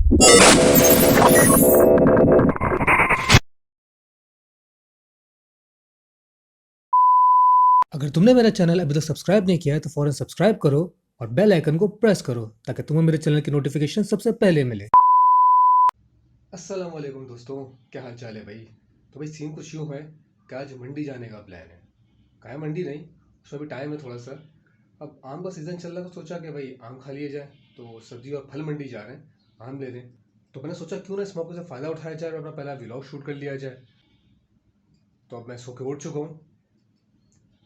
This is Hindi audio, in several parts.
अगर तुमने मेरा चैनल अभी तक सब्सक्राइब नहीं किया है तो फौरन सब्सक्राइब करो और बेल आइकन को प्रेस करो ताकि तुम्हें मेरे चैनल की नोटिफिकेशन सबसे पहले मिले। अस्सलाम वालेकुम दोस्तों, क्या हाल चाल है भाई। तो भाई सीन कुछ यूँ है कि आज मंडी जाने का प्लान है। कहाँ है मंडी नहीं, उसमें भी टाइम है थोड़ा सा। अब आम का सीज़न चल रहा है तो सोचा कि भाई आम खा लिए जाए, तो सब्जी और फल मंडी जा रहे हैं, आम ले लें। तो मैंने सोचा क्यों ना इस मौके से फ़ायदा उठाया जाए और अपना पहला व्लॉग शूट कर लिया जाए। तो अब मैं सो के उठ चुका हूँ,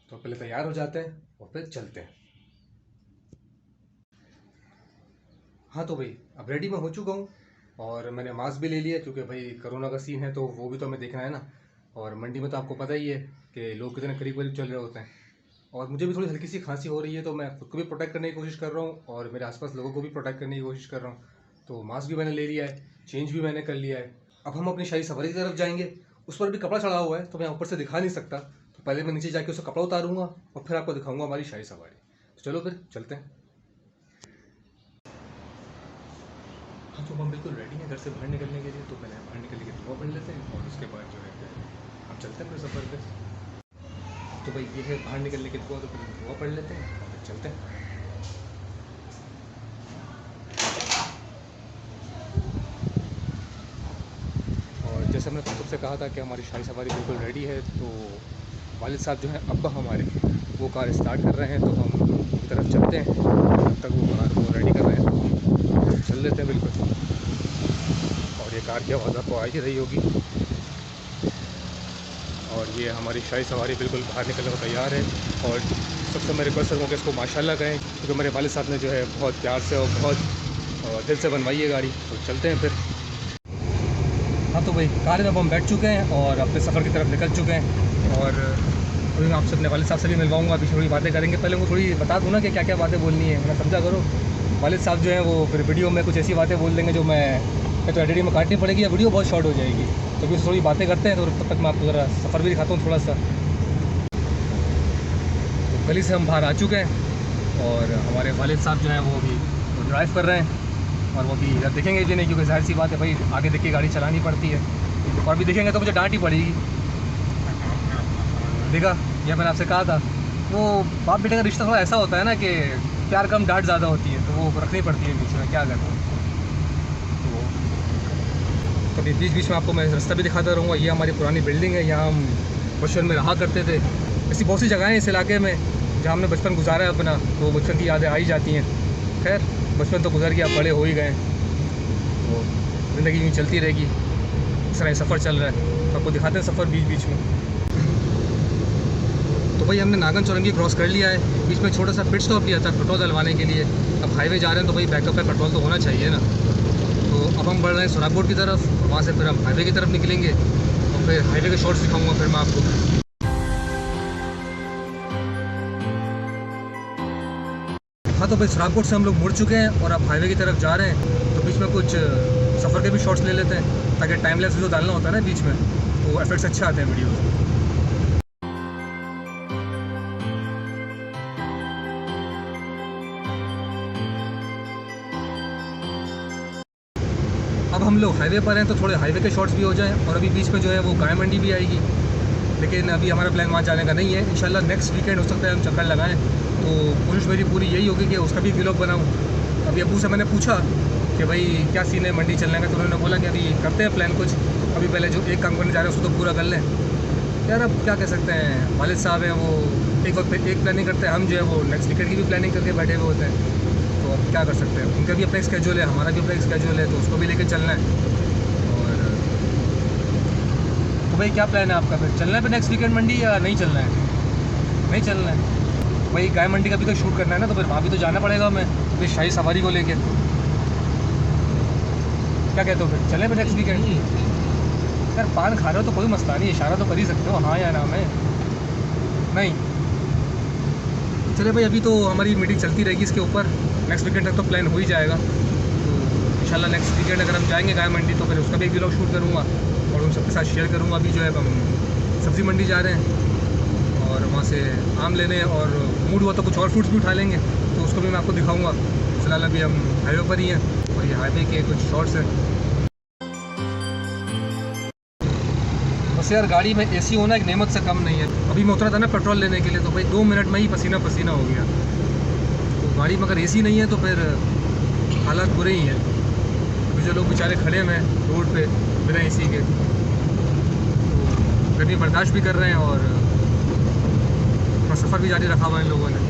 तो पहले तैयार हो जाते हैं और फिर चलते हैं। हाँ तो भाई अब रेडी मैं हो चुका हूँ और मैंने मास्क भी ले लिया क्योंकि भाई कोरोना का सीन है तो वो भी तो हमें देखना है ना। और मंडी में तो आपको पता ही है कि लोग कितने करीब करीब चल रहे होते हैं। और मुझे भी थोड़ी हल्की सी खांसी हो रही है तो मैं खुद को भी प्रोटेक्ट करने की कोशिश कर रहा हूँ और मेरे आसपास लोगों को भी प्रोटेक्ट करने की कोशिश कर रहा हूँ। तो मास्क भी मैंने ले लिया है, चेंज भी मैंने कर लिया है। अब हम अपनी शाही सवारी की तरफ जाएंगे। उस पर भी कपड़ा चढ़ा हुआ है तो मैं ऊपर से दिखा नहीं सकता, तो पहले मैं नीचे जाके उसका कपड़ा उतारूंगा और फिर आपको दिखाऊंगा हमारी शाही सवारी। तो चलो फिर चलते हैं। हाँ तो हम बिल्कुल रेडी हैं घर से बाहर निकलने के लिए, तो पहले बाहर निकलने की दुआ पढ़ लेते हैं और उसके बाद जो है फिर हम चलते हैं फिर सफ़र पे। तो भाई ये है बाहर निकलने की दुआ, तो फिर दुआ पढ़ लेते हैं और फिर चलते हैं। और जैसे हमने तुमसे कहा था कि हमारी शाही सवारी बिल्कुल रेडी है, तो वालिद साहब जो हैं अब्बा हमारे, वो कार स्टार्ट कर रहे हैं, तो हम उनकी तरफ चलते हैं। जब तक वो कार को रेडी कर रहे हैं तो हम चल लेते हैं बिल्कुल। और ये कार की आवाज़ आपको आ ही रही होगी। और ये हमारी शाही सवारी बिल्कुल बाहर निकलने को तैयार है। और सबसे मैं रिक्वेस्ट करूँगा कि इसको माशाल्लाह कहें, क्योंकि मेरे वालिद साहब ने जो है बहुत प्यार से और बहुत दिल से बनवाई है गाड़ी। तो चलते हैं फिर। हाँ तो भाई कार में अब हम बैठ चुके हैं और अपने सफ़र की तरफ निकल चुके हैं। और अभी मैं आपसे अपने वालिद साहब से भी मिलवाऊँगा, अभी थोड़ी बातें करेंगे। पहले वो थोड़ी बता दूँ ना कि क्या क्या बातें बोलनी है, मैं समझा करो। वालिद साहब जो हैं वो फिर वीडियो में कुछ ऐसी बातें बोल देंगे जो मैं तो एडिटिंग में काटनी पड़ेगी या वीडियो बहुत शॉर्ट हो जाएगी। तो फिर थोड़ी बातें करते हैं, तो तब तक मैं आपको ज़रा सफ़र भी दिखाता हूँ थोड़ा सा। तो गली से हम बाहर आ चुके हैं और हमारे वालिद साहब जो हैं वो अभी ड्राइव कर रहे हैं। और वो भी इधर देखेंगे भी नहीं, क्योंकि जाहिर सी बात है भाई आगे देख के गाड़ी चलानी पड़ती है, और भी देखेंगे तो मुझे डांट ही पड़ेगी। देखा, यह मैंने आपसे कहा था, वो बाप बेटे का रिश्ता थोड़ा ऐसा होता है ना कि प्यार कम डांट ज़्यादा होती है, तो वो रखनी पड़ती है बीच में, क्या करना। तो अभी बीच बीच में आपको मैं रास्ता भी दिखाता रहूँगा। ये हमारी पुरानी बिल्डिंग है, यहाँ हम बचपन में रहा करते थे। ऐसी बहुत सी जगहें हैं इस इलाके में जहाँ हमने बचपन गुजारा है अपना, तो बचपन की यादें आ ही जाती हैं। खैर बचपन तो गुजर गया, बड़े हो ही गए, तो ज़िंदगी यूँ चलती रहेगी। इस तरह सफ़र चल रहा है, तो आपको दिखाते हैं सफ़र बीच बीच में। तो भाई हमने नागन चौरंगी क्रॉस कर लिया है। बीच में छोटा सा पिट स्टॉप लिया था पेट्रोल डलवाने के लिए। अब हाईवे जा रहे हैं तो भाई बैकअप पे पेट्रोल तो होना चाहिए ना। तो अब हम बढ़ रहे हैं सोनापुर की तरफ, वहाँ से फिर हम हाईवे की तरफ निकलेंगे और फिर हाईवे के शॉर्ट्स दिखाऊंगा फिर मैं आपको। हाँ तो भाई सोनापुर से हम लोग मुड़ चुके हैं और अब हाईवे की तरफ जा रहे हैं। तो बीच में कुछ सफ़र के भी शॉर्ट्स ले लेते हैं, ताकि टाइम लैप्स वीडियो डालना होता है ना बीच में, तो एफेक्ट्स अच्छे आते हैं वीडियो में। अब हम लोग हाईवे पर हैं तो थोड़े हाईवे के शॉट्स भी हो जाएं। और अभी बीच में जो है वो गाय मंडी भी आएगी, लेकिन अभी हमारा प्लान वहाँ जाने का नहीं है। इंशाल्लाह नेक्स्ट वीकेंड हो सकता है हम चक्कर लगाएं, तो कोशिश मेरी पूरी यही होगी कि उसका भी व्लॉग बनाऊँ। अभी अबू से मैंने पूछा कि भाई क्या सीन है मंडी चलने का, तो उन्होंने बोला कि अभी करते हैं प्लान कुछ, अभी पहले जो एक काम करने जा रहे हैं उसको तो पूरा कर लें। यार अब क्या कह सकते हैं, वालिद साहब हैं वो एक वक्त पे एक प्लानिंग करते हैं, हम जो है वो नेक्स्ट वीकेंड की भी प्लानिंग करके बैठे हुए होते हैं। तो अब क्या कर सकते हैं, उनका भी अपना स्केड्यूल है, हमारा भी अपना स्केड्यूल है, तो उसको भी लेके चलना है। और तो भाई क्या प्लान है आपका, फिर चलना है फिर नेक्स्ट वीकेंड मंडी या नहीं चलना है? नहीं चलना है भाई, गाय मंडी का भी तो शूट करना है ना, तो फिर वहाँ भी तो जाना पड़ेगा हमें, फिर शाही सवारी को लेके। क्या कहते हो, फिर चलें फिर नेक्स्ट वीकेंड? यार पान खा रहे हो तो कोई मसला नहीं, इशारा तो कर ही सकते हो हाँ या ना में। नहीं चले भाई, अभी तो हमारी मीटिंग चलती रहेगी इसके ऊपर, नेक्स्ट वीकेंड तक तो प्लान हो ही जाएगा। तो इंशाल्लाह नेक्स्ट वीकेंड अगर हम जाएंगे गाय मंडी तो फिर उसका भी एक व्लॉग शूट करूँगा और उन सबके साथ शेयर करूँगा। अभी जो है हम सब्ज़ी मंडी जा रहे हैं और वहाँ से आम लेने, और मूड हुआ तो कुछ और फ्रूट्स भी उठा लेंगे, तो उसको भी मैं आपको दिखाऊँगा। फिलहाल अभी हम हाईवे पर ही हैं और और ये हाईवे के कुछ शॉर्ट्स हैं। बस यार गाड़ी में एसी होना एक नेमत से कम नहीं है। अभी मैं उतरा था ना पेट्रोल लेने के लिए, तो भाई 2 मिनट में ही पसीना पसीना हो गया। तो गाड़ी में अगर एसी नहीं है तो फिर हालात बुरे ही हैं। अभी जो लोग बेचारे खड़े हैं रोड पे बिना एसी के, तो गर्मी बर्दाश्त भी कर रहे हैं और अपना सफ़र भी जारी रखा हुआ है इन लोगों ने।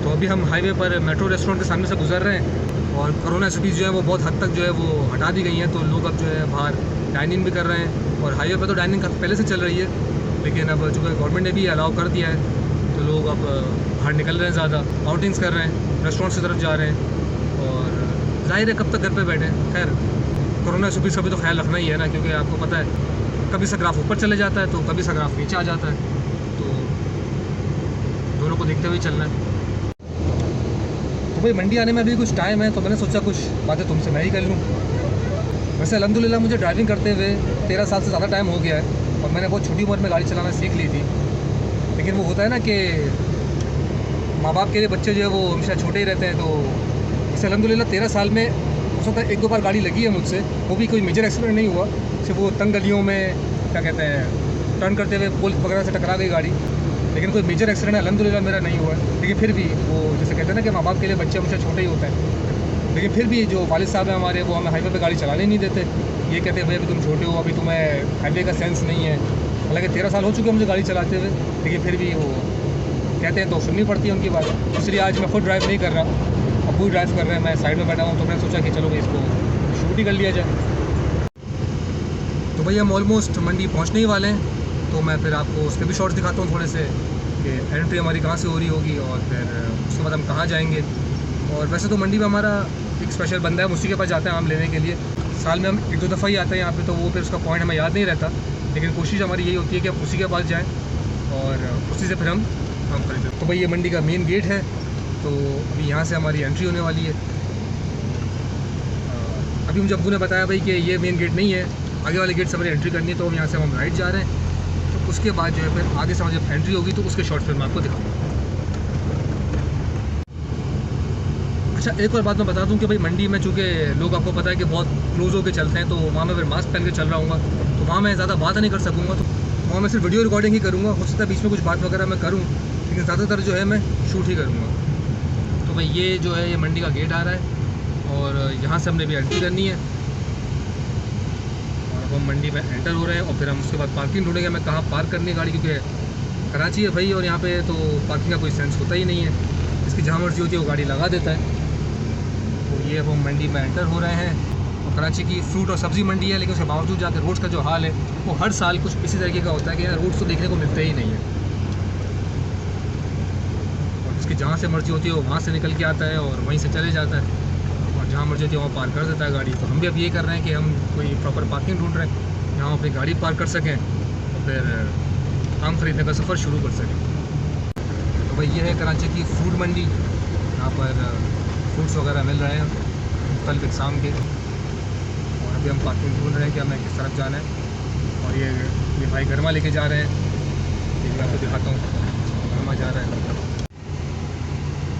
तो अभी हम हाईवे पर मेट्रो रेस्टोरेंट के सामने से गुजर रहे हैं और कोरोना स्थिति जो है वो बहुत हद तक जो है वो हटा दी गई हैं। तो लोग अब जो है बाहर डाइनिंग भी कर रहे हैं और हाईवे पर तो डाइनिंग पहले से चल रही है, लेकिन अब चूँकि गवर्नमेंट ने भी अलाउ कर दिया है तो लोग अब बाहर निकल रहे हैं, ज़्यादा आउटिंग्स कर रहे हैं, रेस्टोरेंट्स की तरफ जा रहे हैं। और जाहिर है कब तक घर पे बैठे। खैर कोरोना स्थिति का भी तो ख्याल रखना ही है ना, क्योंकि आपको पता है कभी सा ग्राफ ऊपर चले जाता है तो कभी सा ग्राफ नीचे आ जाता है, तो दोनों को देखते हुए चलना है। तो भाई मंडी आने में अभी कुछ टाइम है, तो मैंने सोचा कुछ बातें तुमसे मैं ही कर लूँ। वैसे अल्हम्दुलिल्लाह मुझे ड्राइविंग करते हुए 13 साल से ज़्यादा टाइम हो गया है और मैंने बहुत छोटी उम्र में गाड़ी चलाना सीख ली थी। लेकिन वो होता है ना कि माँ बाप के लिए बच्चे जो है वो हमेशा छोटे ही रहते हैं। तो इसे अल्हम्दुलिल्लाह 13 साल में हो सकता है 1-2 बार गाड़ी लगी है मुझसे, वो भी कोई मेजर एक्सीडेंट नहीं हुआ। सिर्फ वो तंग गलियों में क्या कहते हैं टर्न करते हुए पोल वगैरह से टकरा गई गाड़ी, लेकिन कोई मेजर एक्सीडेंट अल्हम्दुलिल्लाह मेरा नहीं हुआ है। लेकिन फिर भी वो जैसे कहते हैं ना कि माँ बाप के लिए बच्चे हमेशा छोटे ही होते हैं, लेकिन फिर भी जो वालिद साहब हैं हमारे, वो हमें हाईवे पे गाड़ी चलाने नहीं देते। ये कहते हैं भाई अभी तुम छोटे हो, अभी तुम्हें हाईवे का सेंस नहीं है। हालांकि 13 साल हो चुके हैं मुझे गाड़ी चलाते हुए, लेकिन फिर भी वो कहते हैं तो सुननी पड़ती है उनकी बात। इसलिए आज मैं खुद ड्राइव नहीं कर रहा, अबू ड्राइव कर रहे हैं, मैं साइड में बैठा हूँ। तो मैंने सोचा कि चलो भाई इसको शूट ही कर लिया जाए। तो भाई हम ऑलमोस्ट मंडी पहुँचने ही वाले हैं, तो मैं फिर आपको उसके भी शॉर्ट्स दिखाता हूँ थोड़े से कि एंट्री हमारी कहाँ से हो रही होगी और फिर उसके बाद हम कहाँ जाएंगे। और वैसे तो मंडी में हमारा एक स्पेशल बंदा है, उसी के पास जाते हैं आम लेने के लिए। साल में हम 1-2 दफ़ा ही आते हैं यहाँ पे, तो वो फिर उसका पॉइंट हमें याद नहीं रहता, लेकिन कोशिश हमारी यही होती है कि हम उसी के पास जाएँ और उसी से फिर हम खरीदें। तो भाई ये मंडी का मेन गेट है, तो अभी यहाँ से हमारी एंट्री होने वाली है। अभी मुझे अब्बू ने बताया भाई कि ये मेन गेट नहीं है, आगे वाले गेट से हमारी एंट्री करनी है। तो हम यहाँ से हम राइट जा रहे हैं, तो उसके बाद जो है फिर आगे से जब एंट्री होगी तो उसके शॉर्ट्स फिर मैं आपको दिखाऊँगा। अच्छा एक और बात मैं बता दूं कि भाई मंडी में चूँकि लोग आपको पता है कि बहुत क्लोज होकर चलते हैं, तो वहाँ मैं फिर मास्क पहन के चल रहा हूँ, तो वहाँ मैं ज़्यादा बात नहीं कर सकूँगा। तो वहाँ मैं सिर्फ वीडियो रिकॉर्डिंग ही करूँगा। हो सकता है बीच में कुछ बात वगैरह मैं करूँ, लेकिन ज़्यादातर जो है मैं शूट ही करूँगा। तो भाई ये जो है ये मंडी का गेट आ रहा है और यहाँ से हमने भी एंट्री करनी है और अब हम मंडी में एंटर हो रहे हैं। और फिर हम उसके बाद पार्किंग ढूंढेंगे, मैं कहाँ पार्क करनी है गाड़ी, क्योंकि कराची है भाई और यहाँ पे तो पार्किंग का कोई सेंस होता ही नहीं है। इसकी जहाँ मर्जी होती है वो गाड़ी लगा देता है। तो ये अब हम मंडी में एंटर हो रहे हैं और कराची की फ्रूट और सब्ज़ी मंडी है, लेकिन उसके बावजूद जाकर रोड्स का जो हाल है वो हर साल कुछ इसी तरीके का होता है कि यार रोड्स तो देखने को मिलते ही नहीं है। और इसकी जहाँ से मर्जी होती है वो वहाँ से निकल के आता है और वहीं से चले जाता है और जहाँ मर्जी होती है वहाँ पार्क कर देता है गाड़ी। तो हम भी अब ये कर रहे हैं कि हम कोई प्रॉपर पार्किंग ढूंढ रहे हैं जहाँ अपनी गाड़ी पार्क कर सकें और फिर आम खरीदने का सफ़र शुरू कर सकें। तो भाई ये है कराची की फ्रूट मंडी, यहाँ पर फ्रूट्स वगैरह मिल रहे हैं मुख्तलिफ इक़साम के। और अभी हम पार्किंग ढूंढ रहे हैं कि हमें किस तरफ जाना है। और ये भाई गरमा लेके जा रहे हैं, ये मैं आपको दिखाता हूँ, गरमा जा रहा है।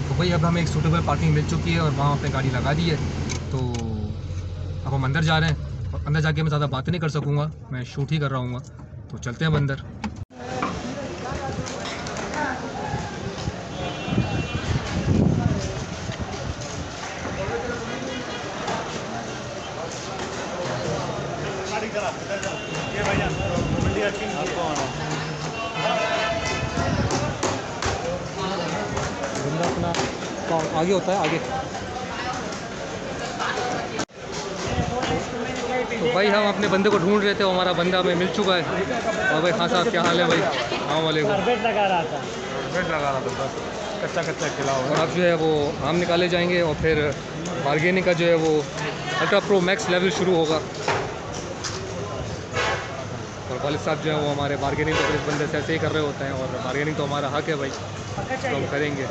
तो भाई अब हमें एक सूटेबल पार्किंग मिल चुकी है और वहाँ अपने गाड़ी लगा दी है। तो अब हम अंदर जा रहे हैं और अंदर जाके मैं ज़्यादा बातें नहीं कर सकूँगा, मैं शूट ही कर रहा हूँ। तो चलते हैं अब अंदर। अपना आगे होता है आगे। तो भाई हम अपने बंदे को ढूंढ रहे थे, हमारा बंदा हमें मिल चुका है। और भाई खान साहब क्या हाल है भाई? हाँ वालेकुम। कार्पेट लगा रहा था बस कच्चा खिला हुआ। और अब जो है वो आम निकाले जाएंगे और फिर बारगेनिंग का जो है वो अल्ट्रा प्रो मैक्स लेवल शुरू होगा। और वालिद साहब जो है वो हमारे बारगेनिंग तो इस बंदे से ऐसे ही कर रहे होते हैं और बारगेनिंग तो हमारा हक है भाई, तो हम करेंगे।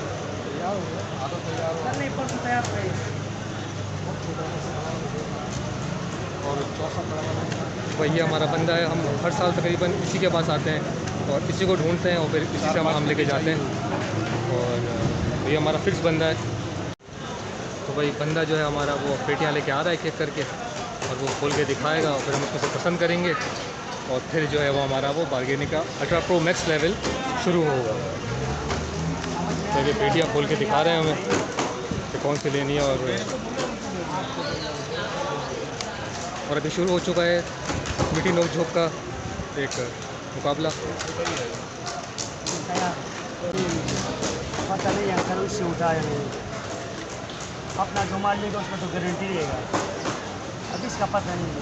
और वही हमारा बंदा है, हम हर साल तकरीबन इसी के पास आते हैं और इसी को ढूंढते हैं और फिर इसी से हम लेके जाते हैं। और तो ये हमारा फिक्स बंदा है। तो भाई बंदा जो है हमारा वो पेटियाँ लेके आ रहा है एक एक करके, और वो खोल के दिखाएगा और फिर हम उसको पसंद करेंगे, और फिर जो है वो हमारा वो बार्गेनिंग का अल्ट्रा प्रो मैक्स लेवल शुरू होगा। तो ये पेटियाँ खोल के दिखा रहे हैं हमें कि कौन सी लेनी है, और अभी शुरू हो चुका है मीठी नोक झोंक का एक मुकाबला। पता नहीं अंकल उससे उठाया नहीं, अपना जो माल लेगा उसमें तो गारंटी रहेगा, अभी इसका पता नहीं है।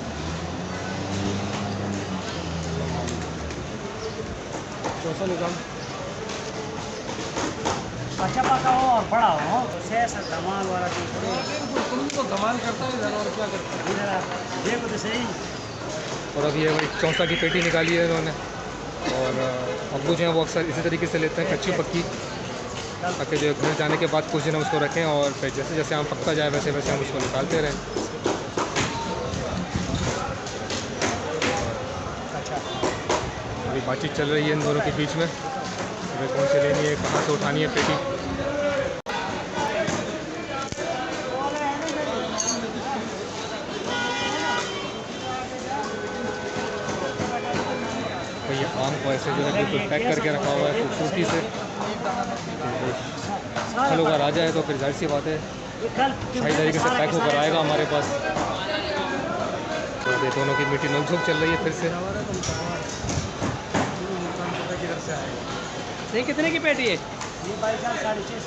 कैसा निकाम अच्छा पका हो और बड़ा हो तो ऐसा धमाल वाला तो धमाल करता है इधर, और क्या करता है। देखो तो सही। और अभी ये 64 की पेटी निकाली है इन्होंने, और अब्बू जो है वो अक्सर इसी तरीके से लेते हैं, कच्ची पक्की, ताकि जो घर जाने के बाद कुछ दिन हम उसको रखें और फिर जैसे जैसे आम पकता जाए वैसे वैसे हम उसको निकालते रहें। अभी बातचीत चल रही है इन दोनों के बीच में, हमें कौन सी लेनी है, कहाँ से उठानी है पेटी। तो ये आम को ऐसे जो है बिल्कुल पैक करके रखा हुआ है खूबसूरती से। फलों का राजा है तो फिर जाहिर सी बात है सही तरीके से पैक होकर आएगा हमारे पास। तो ये दोनों की मीठी नोक झोंक चल रही है फिर से। सही कितने की पेटी है ये भाई? 650।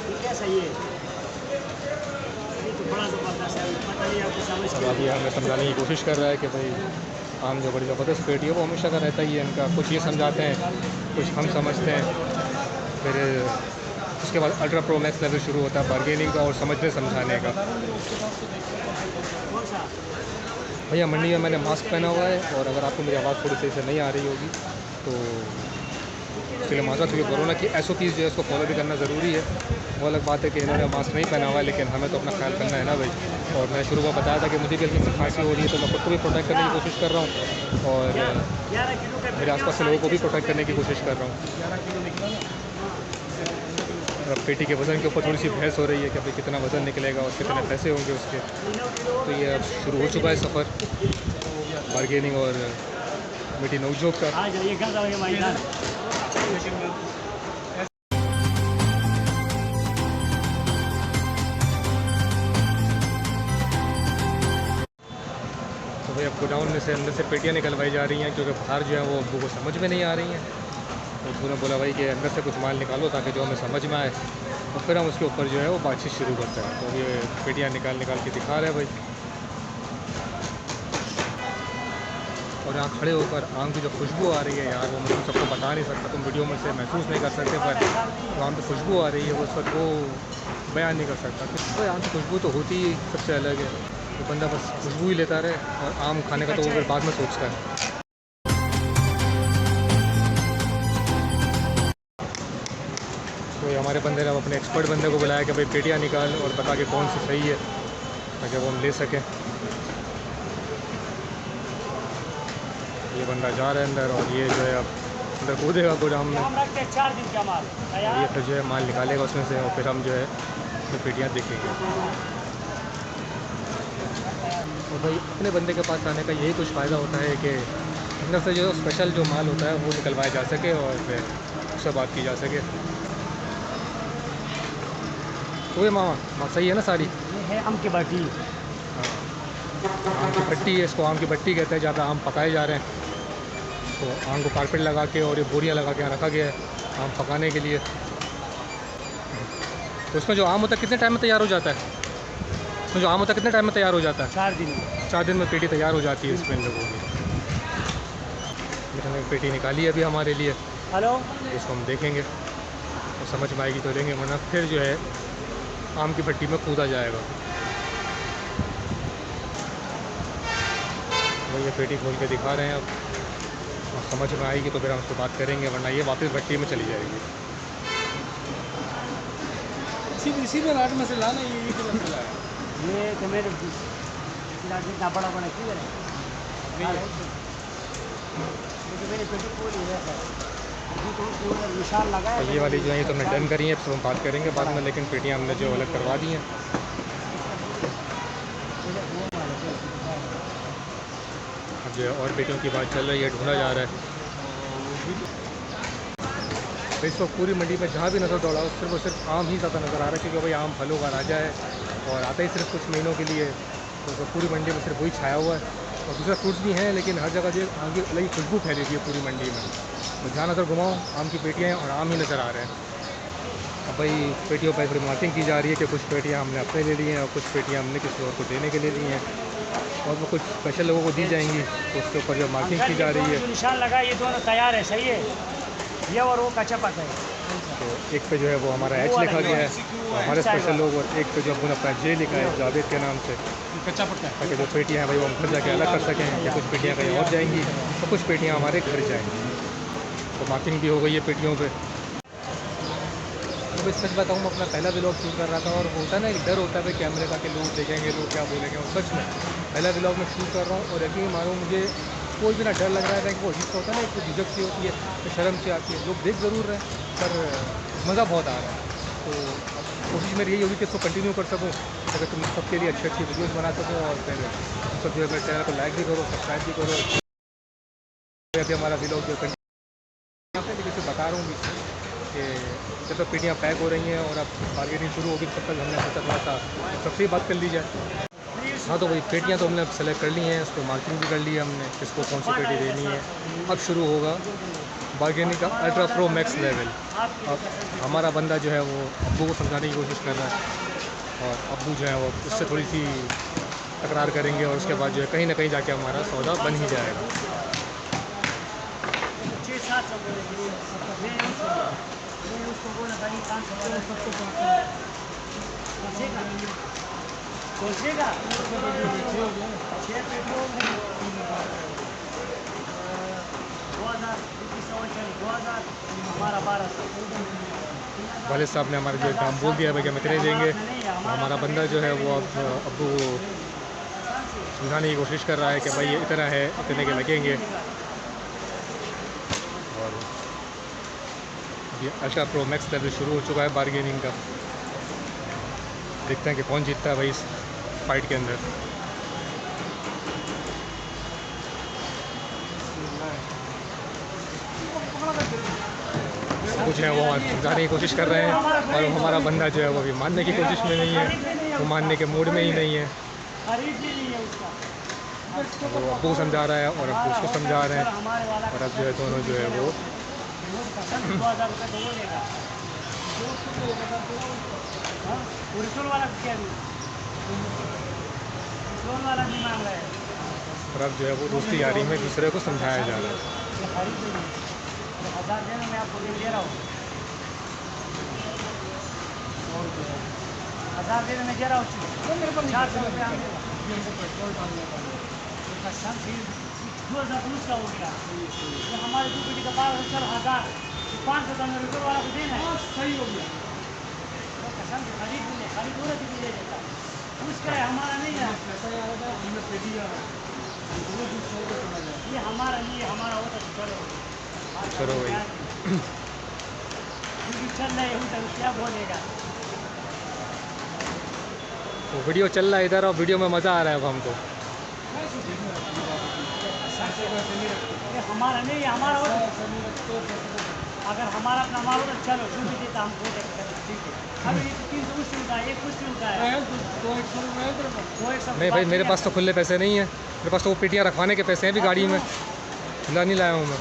ठीक है सही है, ये तो बड़ा ज़बरदस्त है, पता नहीं आपको समझ अब अभी हमें समझाने की कोशिश कर रहा है कि भाई आम जो बड़ी ज़बरदस्त पेटी है वो हमेशा का रहता ही है इनका, कुछ ये समझाते हैं कुछ हम समझते हैं, फिर उसके बाद अल्ट्रा प्रो मैक्स लेवल शुरू होता है बार्गेनिंग का और समझने समझाने का। भैया मंडी में मैंने मास्क पहना हुआ है, और अगर आपको मेरी आवाज़ थोड़ी सही से नहीं आ रही होगी तो इसके लिए माजरत हुई। कोरोना की SOPs जो है उसको फॉलो भी करना ज़रूरी है। वो अलग बात है कि इन्होंने मास्क नहीं पहना हुआ है, लेकिन हमें तो अपना ख्याल करना है ना भाई। और मैं शुरू में बताया था कि मुझे भी हल्की सी खांसी हो रही है, तो मैं खुद को भी प्रोटेक्ट करने की कोशिश कर रहा हूँ और मेरे आसपास के लोगों को भी प्रोटेक्ट करने की कोशिश कर रहा हूँ। अब पेटी के वज़न के ऊपर थोड़ी सी बहस हो रही है कि भाई कितना वज़न निकलेगा और कितने पैसे होंगे उसके। तो ये अब शुरू हो चुका है सफ़र बार्गेनिंग और मीठी नोक झोंक का। तो भाई अब गोडाउन में से अंदर से पेटियाँ निकलवाई जा रही हैं, क्योंकि बाहर जो है वो अब्बू को समझ में नहीं आ रही हैं। तो अब्बू ने बोला भाई कि अंदर से कुछ माल निकालो ताकि जो हमें समझ में आए, और फिर हम उसके ऊपर जो है वो बातचीत शुरू करते हैं। तो ये पेटियाँ निकाल के दिखा रहे हैं भाई, और यहाँ खड़े होकर आम की जो खुशबू आ रही है यार, वो मैं सबको बता नहीं सकता, तुम वीडियो में से महसूस नहीं कर सकते, पर जो आम की खुशबू आ रही है वो उस वक्त वो बयान नहीं कर सकता। तो आम की खुशबू तो होती ही सबसे अलग है, तो बंदा बस खुशबू ही लेता रहे, और आम खाने का तो वो फिर बाद में सोचता है। तो ये हमारे बंदे ने अब अपने एक्सपर्ट बंदे को बुलाया कि भाई पेटियाँ निकाल और बता के कौन सी सही है ताकि वो हम ले सकें। ये बंदा जा रहा है अंदर, और ये जो है अब अंदर कूदेगा गोदाम में, और ये फिर जो है माल निकालेगा उसमें से, और फिर हम जो है तो पेटियाँ देखेंगे। और भाई अपने बंदे के पास आने का यही कुछ फ़ायदा होता है कि अंदर से जो स्पेशल जो माल होता है वो निकलवाया जा सके और फिर उससे बात की जा सके। तो ये मामा सही है ना सारी? ये है आम की बाटी। आम की भट्टी है, इसको आम की भट्टी कहते हैं, जहाँ पे आम पकाए जा रहे हैं। तो आम को कारपेट लगा के और ये बोरियां लगा के यहाँ रखा गया है आम पकाने के लिए। तो उसमें जो आम होता है कितने टाइम में तैयार हो जाता है? उसमें जो आम होता है कितने टाइम में तैयार हो जाता है? 4 दिन में। 4 दिन में पेटी तैयार हो जाती है इसमें लोगों की। हमने पेटी निकाली है अभी हमारे लिए, हेलो, इसको हम देखेंगे और समझ में आएगी तो लेंगे, वरना फिर जो है आम की भट्टी में कूदा जाएगा। वो ये पेटी खोल के दिखा रहे हैं अब, और समझ में आएगी तो फिर हम उससे बात करेंगे, वरना ये वापस भट्टी में चली जाएगी। इसी में रात में से लाना ये तो मेरे इतना बड़ा बड़ा क्यों है? मैंने पेटी पूरी है निशान लगा है। ये वाली जो है ये तो हमने डन करी है, फिर हम बात करेंगे बाद में, लेकिन पेटियाँ हमने जो अलग करवा दी हैं। अब जो है और पेटियों की बात चल रही है, ढूंढा जा रहा है। तो इस वक्त पूरी मंडी में जहाँ भी नज़र दौड़ाओ सिर्फ और सिर्फ आम ही ज़्यादा नज़र आ रहा है, क्योंकि भाई आम फलों का राजा है और आता ही सिर्फ कुछ महीनों के लिए। तो पूरी मंडी में सिर्फ वही छाया हुआ है, और दूसरा फ्रूट्स भी हैं, लेकिन हर जगह जो आम की अलग ही खुशबू फैली हुई है पूरी मंडी में। तो जहाँ नज़र घुमाओ आम की पेटियाँ हैं और आम ही नज़र आ रहे हैं। अब भाई पेटियों पर थोड़ी मार्किंग की जा रही है कि कुछ पेटियाँ हमने अपने ले ली हैं और कुछ पेटियाँ हमने किसी और को देने के लिए ली हैं, और वो कुछ स्पेशल लोगों को दी जाएंगी, तो उसके ऊपर जो मार्किंग की जा रही है। जो निशान लगा है ये दोनों तैयार है, सही है, ये और वो कच्चा पक्का है। तो एक पे जो है वो हमारा एच लिखा गया है, तो हमारे स्पेशल लोग, और एक पे जो अपना अपना जे लिखा है जावेद के नाम से, कच्चा पक्का है, ताकि जो पेटियाँ हैं भाई वो हम खुद जाके अलग कर सकें, या कुछ पेटियाँ कहीं और जाएंगी तो कुछ पेटियाँ हमारे घर जाएंगी। तो मार्किंग भी हो गई है पेटियों पे। तो मैं सच बताऊँ, मैं अपना पहला व्लॉग शूट कर रहा था, और होता है ना एक डर होता है भाई कैमरे का कि लोग देखेंगे, लोग क्या बोलेंगे, और सच में पहला व्लॉग में शूट कर रहा हूँ, और यकीन मानो मुझे कोई भी ना डर लग रहा है कि वो अजीब सा होता है ना, एक झिझक सी होती है, तो शर्म सी आती है। लोग देख ज़रूर रहे हैं पर मज़ा बहुत आ रहा है। तो कोशिश मेरी यही होगी कि इसको कंटिन्यू कर सकूँ, ताकि तुम सबके लिए अच्छी अच्छी वीडियोज़ बना सकूँ, और फिर सब जो है मेरे चैनल को लाइक भी करो, सब्सक्राइब भी करो। अभी हमारा व्लॉग जो कंटिन्यू यहाँ पे जैसे बता रहा हूँ कि जब तक पेटियाँ पैक हो रही हैं और अब मार्केटिंग शुरू होगी, तब तक हमने सोचा थोड़ा सा सबसे ही बात कर ली जाए। हाँ, तो भाई पेटियाँ तो हमने अब सेलेक्ट कर ली हैं, उस पर मार्किंग भी कर ली है हमने, किसको कौन सी पेटी देनी है। अब शुरू होगा बार्गेनिंग का अल्ट्रा प्रो मैक्स लेवल। अब हमारा बंदा जो है वो अब्बू को समझाने की कोशिश कर रहा है, और अब्बू जो है वो उससे थोड़ी सी तकरार करेंगे, और उसके बाद जो है कहीं ना कहीं जाके हमारा सौदा बन ही जाएगा। वालिद साहब ने हमारे जो दाम बोल दिया है भाई कि हम इतने देंगे, तो हमारा बंदा जो है वो अब अब्बू समझाने की कोशिश कर रहा है कि भाई ये इतना है, इतने के लगेंगे। और ये अल्ट्रा प्रो मैक्स लेवल शुरू हो चुका है बार्गेनिंग का। देखते हैं कि कौन जीतता है भाई इस फाइट के अंदर। कुछ है वो समझाने की कोशिश कर रहे हैं, और हमारा बंदा जो है वो अभी मानने की कोशिश में नहीं है, वो मानने के मूड में ही नहीं है। वो अब्बू को समझा रहा है और अब्बू उसको समझा रहे हैं, और अब जो है दोनों जो है वो और अब जो है वो दोस्ती यारी में दूसरे को समझाया जा रहा है। 1000 देना, मैं आपको दे रहा हूँ, 1000 देना मैं दे रहा हूँ, 400 रुपये हम 2000 पुलिस का हो गया, तो हमारे 2 पेटी का 12,000 500 का मेरे वाला को देना है। सही हो गया, तो कसम से खरीद पूरा चीज़ ले लेता उसका है, हमारा नहीं है। ये हमारा नहीं है, हमारा होता तो चलो भाई चल रहे हैं, क्या बोलेगा। तो वीडियो चल रहा है इधर, और वीडियो में मज़ा आ रहा है अब हमको। हमारा नहीं है, हमारा होता, अगर हमारा अपना माल होता चलो जो भी देता हमको ठीक है। अभी 300 उससे उठा है, 1 कुछ उठा है, 200 नहीं भाई, मेरे पास तो खुले पैसे नहीं है, मेरे पास तो वो पेटियाँ रखवाने के पैसे हैं भी गाड़ी में, खुला नहीं लाया हूँ मैं।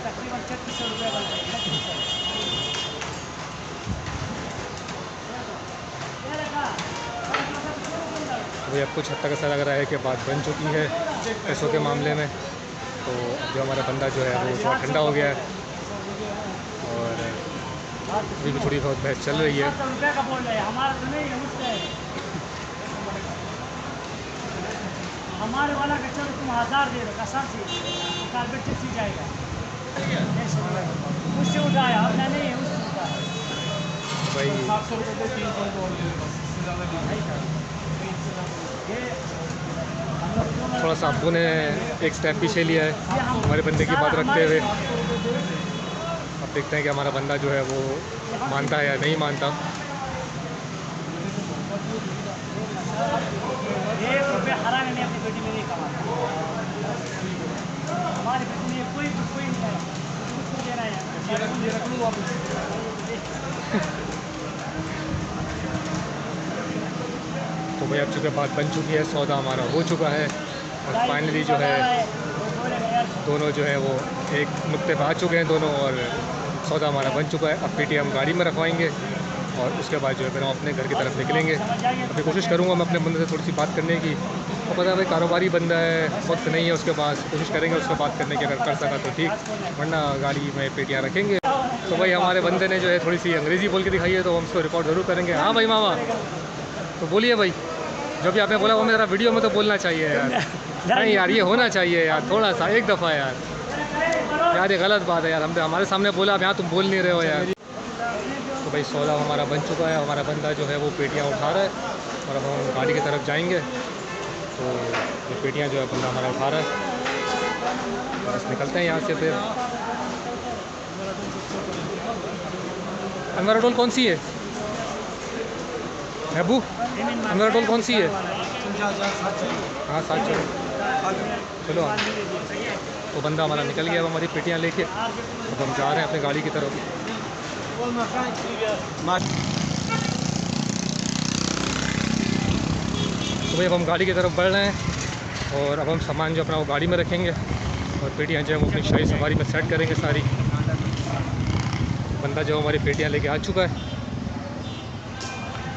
तकरीबन 3600 रुपये बन गए। अभी अब कुछ हद तक ऐसा लग रहा है कि बात बन चुकी है पैसों के मामले में। तो अब जो हमारा बंदा जो है वो थोड़ा ठंडा हो गया है, और अभी भी थोड़ी बहुत बहस चल रही है। रुपये का बोल रहे हैं, हमारा तो नहीं है, उसका है हमारे वाला का। चलो तुम 1000 दे दो, कसम से कारपेट चिपसी जाएगा, उससे उठाया, अपना नहीं है, उससे उठाया भाई 700 रुपये 300 रुपये थोड़ा सा अब्बू ने एक स्टेप पीछे लिया है हमारे बंदे की बात रखते हुए। अब देखते हैं कि हमारा बंदा जो है वो मानता है या नहीं मानता। ₹1 हराने ने अपनी बेटी में नहीं कमा। हमारे बेटी में कोई नहीं है, उसको देना है। तो भाई अब चूँकि बात बन चुकी है, सौदा हमारा हो चुका है और फाइनली जो है दोनों जो है वो एक नुक्ते पे आ चुके हैं दोनों, और सौदा हमारा बन चुका है। अब पेटी हम गाड़ी में रखवाएंगे और उसके बाद जो है फिर हम अपने घर की तरफ निकलेंगे। अभी कोशिश करूँगा मैं अपने बंदे से थोड़ी सी बात करने की। तो पता है भाई कारोबारी बंदा है, वक्त नहीं है उसके पास, कोशिश करेंगे उससे बात करने की, अगर कर सका तो ठीक, वरना गाड़ी में पेटियाँ रखेंगे। तो भाई हमारे बंदे ने जो है थोड़ी सी अंग्रेज़ी बोल के दिखाई है, तो हम उसको रिकॉर्ड ज़रूर करेंगे। हाँ भाई मामा, तो बोलिए भाई, जो भी आपने बोला वो मेरा वीडियो में तो बोलना चाहिए यार। नहीं यार, ये होना चाहिए यार, थोड़ा सा एक दफ़ा यार। यार ये गलत बात है यार, हमने हमारे सामने बोला, अब यहाँ तुम बोल नहीं रहे हो यार। तो भाई सौदा हमारा बन चुका है, हमारा बंदा जो है वो पेटियाँ उठा रहा है और अब हम गाड़ी की तरफ जाएंगे। तो ये पेटियाँ जो है बंदा हमारा उठा रहा है, बस निकलते हैं यहाँ से। फिर अनवर टोल कौन सी है अबू? अनवर टोल कौन सी है? हाँ 7 चलो। तो बंदा हमारा निकल गया, अब हमारी पेटियाँ लेके अब हम जा रहे हैं अपनी गाड़ी की तरफ। तो भाई अब हम गाड़ी की तरफ बढ़ रहे हैं और अब हम सामान जो अपना वो गाड़ी में रखेंगे और पेटियाँ जो है वो अपनी शाही सवारी में सेट करेंगे सारी। बंदा जो हमारी पेटियाँ लेके आ चुका है।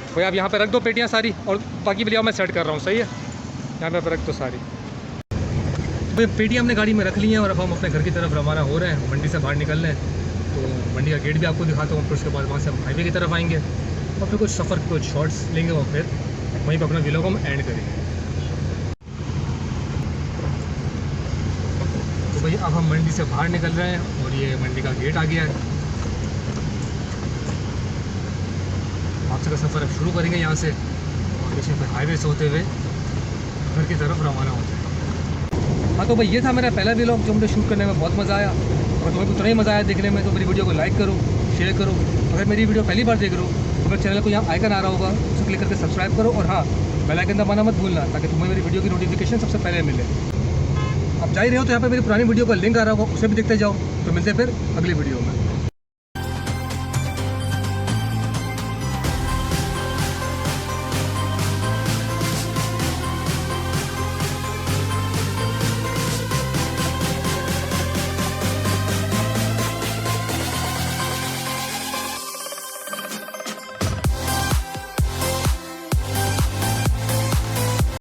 भाई आप यहाँ पे रख दो पेटियाँ सारी, और बाकी भैया मैं सेट कर रहा हूँ, सही है? यहाँ पे रख दो सारी। भाई पेटियाँ हमने गाड़ी में रख ली हैं और अब हम अपने घर की तरफ रवाना हो रहे हैं, मंडी से बाहर निकल रहे हैं। तो मंडी का गेट भी आपको दिखाता हूँ, फिर उसके बाद वहाँ से हम हाईवे की तरफ आएंगे और फिर कुछ सफ़र के कुछ शॉर्ट्स लेंगे और फिर वहीं पर अपना व्लॉग हम एंड करेंगे। तो भाई अब हम मंडी से बाहर निकल रहे हैं और ये मंडी का गेट आ गया है। वापसी का सफ़र अब शुरू करेंगे यहाँ से और पीछे फिर हाईवे से होते हुए घर की तरफ रवाना होते हैं। हाँ तो भाई ये था मेरा पहला व्लॉग जो मुझे शूट करने में बहुत मज़ा आया, और तुम्हें उतना ही मज़ा आया देखने में तो मेरी वीडियो को लाइक करो, शेयर करो। अगर मेरी वीडियो पहली बार देख रहे हो तो मेरे चैनल को यहाँ आइकन आ रहा होगा, उसे क्लिक करके सब्सक्राइब करो, और हाँ बेल आइकन दबाना मत भूलना ताकि तुम्हें मेरी वीडियो की नोटिफिकेशन सबसे पहले मिले। अब जा ही रहे हो तो यहाँ पर मेरी पुरानी वीडियो का लिंक आ रहा होगा, उसे भी देखते जाओ। तो मिलते हैं फिर अगली वीडियो में।